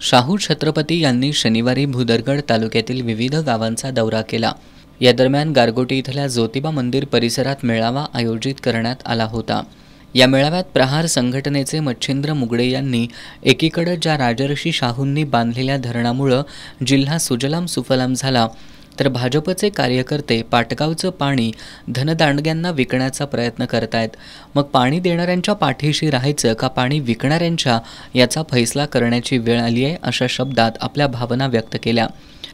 शाहू छत्रपती यांनी शनिवारी भुदरगड तालुक्यातील विविध गावांचा दौरा केला। या दरम्यान गारगोटी इथल्या ज्योतिबा मंदिर परिसरात मेळावा आयोजित करण्यात आला होता। या मेळाव्यात प्रहार संघटनेचे मच्छिंद्र मुगडे यांनी एकीकडे ज्या राजर्षी शाहूंनी बांधलेल्या धरणामुळे जिल्हा सुजलाम सुफलाम झाला, तर भाजपचे कार्यकर्ते पाटगावचं पाणी धनदांडग्यांना विकण्याचा प्रयत्न करतायत। मग पाणी देणाऱ्यांच्या पाठीशी राहायचं का पाणी विकणाऱ्यांच्या, याचा फैसला करण्याची वेळ आली आहे, अशा शब्दात आपल्या भावना व्यक्त केल्या।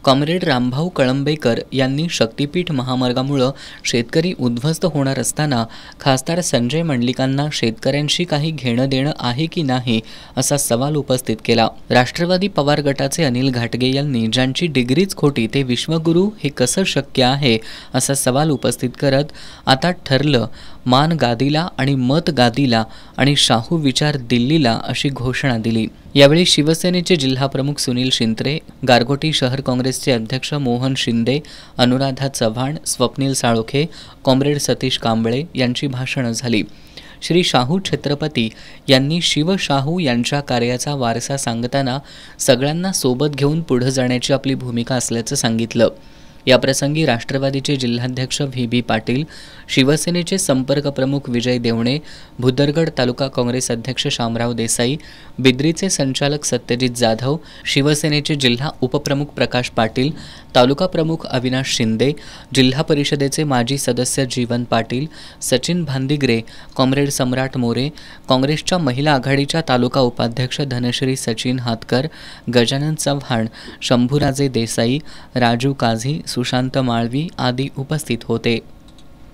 कॉम्रेड रामभाऊ कळंबेकर यांनी शक्तीपीठ महामार्गामुळे शेतकरी उद्ध्वस्त होणार असताना खासदार संजय मंडलिकांना शेतकऱ्यांशी काही घेणं देणं आहे की नाही, असा सवाल उपस्थित केला। राष्ट्रवादी पवार गटाचे अनिल घाटगे यांनी ज्यांची डिग्रीच खोटी ते विश्वगुरू हे कसं शक्य आहे, असा सवाल उपस्थित करत आता ठरलं मान गादीला आणि मत गादीला आणि शाहू विचार दिल्लीला, अशी घोषणा दिली। यावेळी शिवसेनेचे जिल्हाप्रमुख सुनील शिंत्रे, गारगोटी शहर काँग्रेसचे अध्यक्ष मोहन शिंदे, अनुराधा चव्हाण, स्वप्नील साळोखे, कॉम्रेड सतीश कांबळे यांची भाषणं झाली। श्री शाहू छत्रपती यांनी शिवशाहू यांच्या कार्याचा वारसा सांगताना सगळ्यांना सोबत घेऊन पुढे जाण्याची आपली भूमिका असल्याचं सांगितलं। याप्रसंगी राष्ट्रवादीचे जिल्हाध्यक्ष व्ही पाटील, शिवसेनेचे संपर्क प्रमुख विजय देवणे, भुदरगड तालुका काँग्रेस अध्यक्ष शामराव देसाई, बिद्रीचे संचालक सत्यजित जाधव, शिवसेनेचे जिल्हा उपप्रमुख प्रकाश पाटील, तालुका प्रमुख अविनाश शिंदे, जिल्हा परिषदेचे माजी सदस्य जीवन पाटील, सचिन भांदिगरे, कॉम्रेड सम्राट मोरे, काँग्रेसच्या महिला आघाडीच्या तालुका उपाध्यक्ष धनश्री सचिन हातकर, गजानन चव्हाण, शंभूराजे देसाई, राजू काझी, सुशांत माळवी आदी उपस्थित होते।